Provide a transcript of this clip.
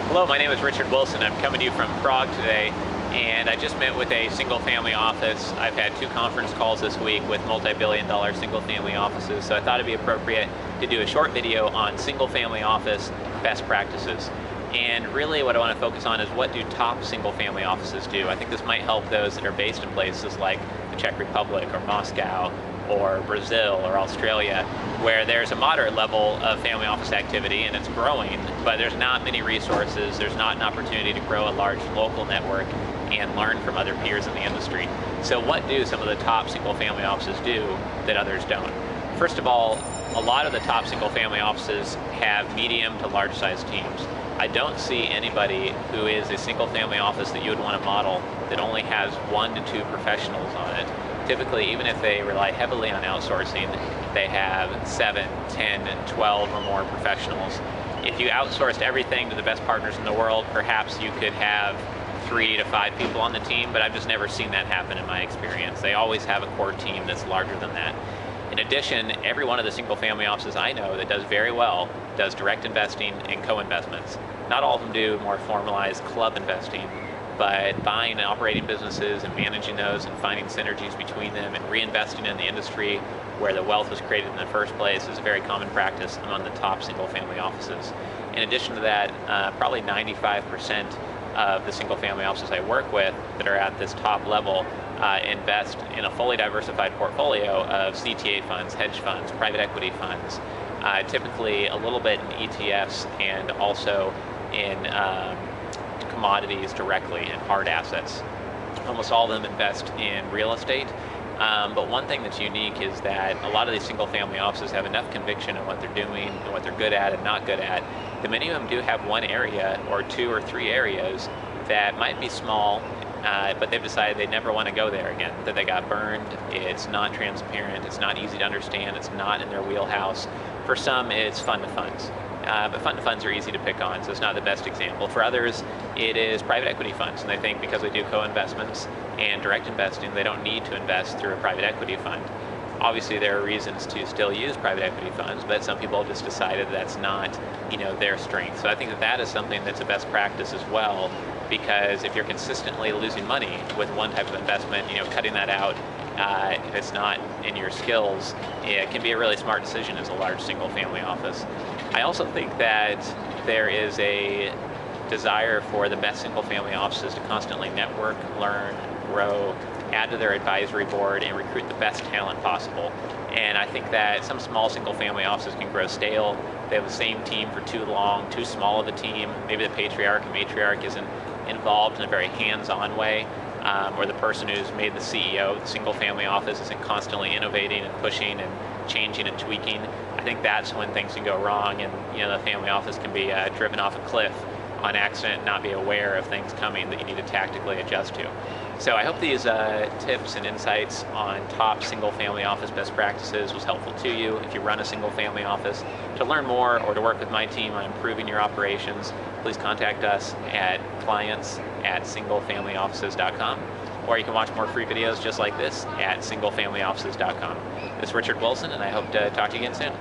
Hello, my name is Richard Wilson. I'm coming to you from Prague today, and I just met with a single-family office. I've had 2 conference calls this week with multi-billion-dollar single-family offices, so I thought it'd be appropriate to do a short video on single-family office best practices. And really what I want to focus on is, what do top single-family offices do? I think this might help those that are based in places like the Czech Republic or Moscow or Brazil or Australia, where there's a moderate level of family office activity and it's growing, but there's not many resources, there's not an opportunity to grow a large local network and learn from other peers in the industry. So what do some of the top single family offices do that others don't? First of all, a lot of the top single family offices have medium to large size teams. I don't see anybody who is a single family office that you would want to model that only has 1 to 2 professionals on it. Typically, even if they rely heavily on outsourcing, they have 7, 10, 12 or more professionals. If you outsourced everything to the best partners in the world, perhaps you could have 3 to 5 people on the team, but I've just never seen that happen in my experience. They always have a core team that's larger than that. In addition, every one of the single family offices I know that does very well does direct investing and co-investments. Not all of them do more formalized club investing, but buying and operating businesses and managing those and finding synergies between them and reinvesting in the industry where the wealth was created in the first place is a very common practice among the top single family offices. In addition to that, probably 95% of the single family offices I work with that are at this top level invest in a fully diversified portfolio of CTA funds, hedge funds, private equity funds, typically a little bit in ETFs and also in commodities directly and hard assets. Almost all of them invest in real estate. But one thing that's unique is that a lot of these single family offices have enough conviction in what they're doing and what they're good at and not good at. The many of them do have one area or 2 or 3 areas that might be small, but they've decided they never want to go there again, that they got burned, it's not transparent, it's not easy to understand, it's not in their wheelhouse. For some, it's fund to funds. But fund to funds are easy to pick on, so it's not the best example. For others, it is private equity funds, and they think because they do co-investments and direct investing, they don't need to invest through a private equity fund. Obviously, there are reasons to still use private equity funds, but some people have just decided that's not, their strength. So I think that is something that's a best practice as well, because if you're consistently losing money with one type of investment, cutting that out, if it's not in your skills, it can be a really smart decision as a large single family office. I also think that there is a desire for the best single family offices to constantly network, learn, grow, add to their advisory board, and recruit the best talent possible. And I think that some small single family offices can grow stale. They have the same team for too long, too small of a team. Maybe the patriarch and matriarch isn't involved in a very hands-on way, or the person who's made the CEO of the single family office isn't constantly innovating and pushing and changing and tweaking. I think that's when things can go wrong, and the family office can be driven off a cliff on accident and not be aware of things coming that you need to tactically adjust to. So I hope these tips and insights on top single family office best practices was helpful to you if you run a single family office. To learn more or to work with my team on improving your operations, please contact us at clients@singlefamilyoffices.com, or you can watch more free videos just like this at singlefamilyoffices.com. This is Richard Wilson, and I hope to talk to you again soon.